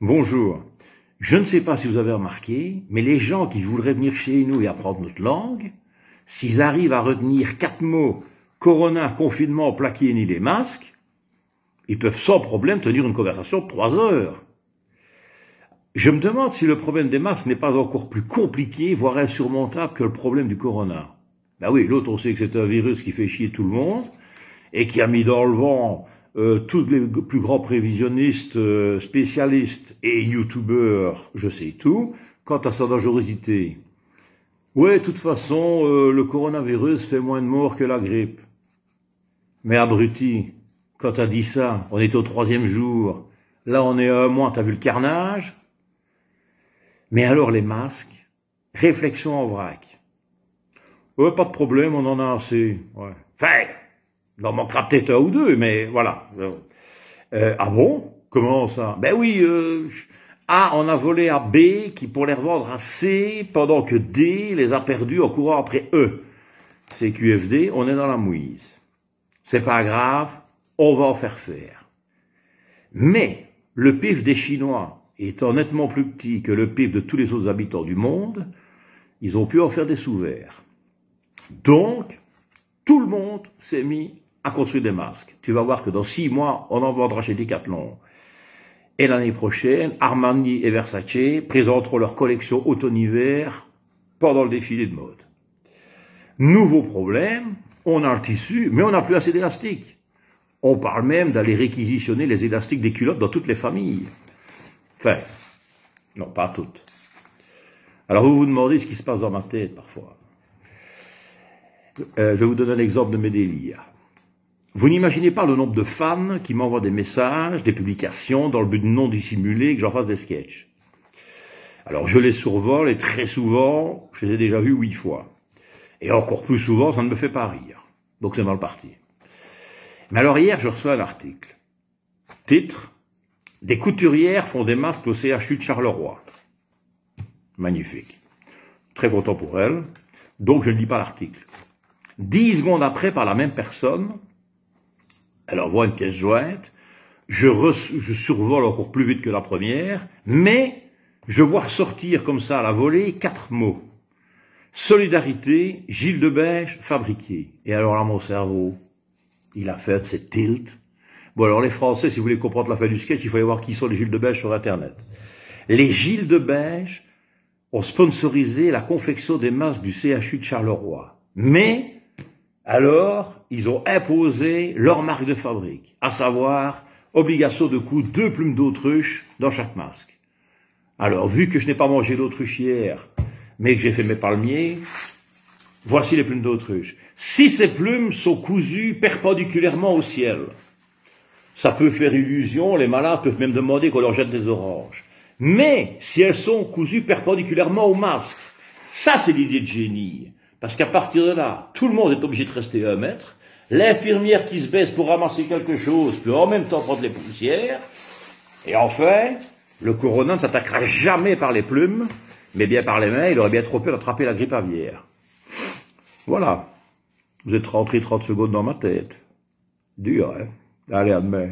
Bonjour. Je ne sais pas si vous avez remarqué, mais les gens qui voudraient venir chez nous et apprendre notre langue, s'ils arrivent à retenir 4 mots, corona, confinement, plaqué ni les masques, ils peuvent sans problème tenir une conversation de 3 heures. Je me demande si le problème des masques n'est pas encore plus compliqué, voire insurmontable que le problème du corona. Ben oui, l'autre on sait que c'est un virus qui fait chier tout le monde, et qui a mis dans le vent tous les plus grands prévisionnistes, spécialistes et youtubeurs, je sais tout, quant à sa dangerosité. Ouais, de toute façon, le coronavirus fait moins de morts que la grippe. Mais abruti, quand t'as dit ça, on est au 3e jour, là on est à 1 mois, t'as vu le carnage? Mais alors les masques, réflexion en vrac. Ouais, pas de problème, on en a assez. Ouais. Enfin, il en manquera peut-être 1 ou 2, mais voilà. Ah bon? Comment ça? Ben oui, A en a volé à B, qui pour les revendre à C, pendant que D les a perdus en courant après E. C'est QFD, on est dans la mouise. C'est pas grave, on va en faire. Mais le PIB des Chinois étant nettement plus petit que le PIB de tous les autres habitants du monde, ils ont pu en faire des sous-verts. Donc, tout le monde s'est mis à construire des masques. Tu vas voir que dans 6 mois, on en vendra chez Decathlon. Et l'année prochaine, Armani et Versace présenteront leur collection automne-hiver pendant le défilé de mode. Nouveau problème, on a le tissu, mais on n'a plus assez d'élastique. On parle même d'aller réquisitionner les élastiques des culottes dans toutes les familles. Enfin, non, pas toutes. Alors vous vous demandez ce qui se passe dans ma tête parfois. Je vais vous donner un exemple de mes délires. Vous n'imaginez pas le nombre de fans qui m'envoient des messages, des publications, dans le but de non dissimuler que j'en fasse des sketchs. Alors je les survole et très souvent, je les ai déjà vus 8 fois. Et encore plus souvent, ça ne me fait pas rire. Donc c'est mal parti. Mais alors hier, je reçois un article. Titre: des couturières font des masques au CHU de Charleroi. Magnifique. Très content pour elles. Donc je ne lis pas l'article. 10 secondes après, par la même personne, elle envoie une pièce jointe, je survole encore plus vite que la première, mais je vois ressortir comme ça à la volée 4 mots. Solidarité, Gilles de Beige, fabriqué. Et alors là, mon cerveau, il a fait ses tilt. Bon, alors les Français, si vous voulez comprendre la fin du sketch, il faut aller voir qui sont les Gilles de Beige sur Internet. Les Gilles de Beige ont sponsorisé la confection des masques du CHU de Charleroi. Mais alors, ils ont imposé leur marque de fabrique, à savoir obligation de coudre 2 plumes d'autruche dans chaque masque. Alors, vu que je n'ai pas mangé d'autruche hier, mais que j'ai fait mes palmiers, voici les plumes d'autruche. Si ces plumes sont cousues perpendiculairement au ciel, ça peut faire illusion, les malades peuvent même demander qu'on leur jette des oranges. Mais si elles sont cousues perpendiculairement au masque, ça c'est l'idée de génie. Parce qu'à partir de là, tout le monde est obligé de rester à 1 mètre. L'infirmière qui se baisse pour ramasser quelque chose peut en même temps prendre les poussières. Et enfin, le corona ne s'attaquera jamais par les plumes, mais bien par les mains. Il aurait bien trop peur d'attraper la grippe aviaire. Voilà. Vous êtes rentré 30 secondes dans ma tête. Dur, hein? Allez, à demain.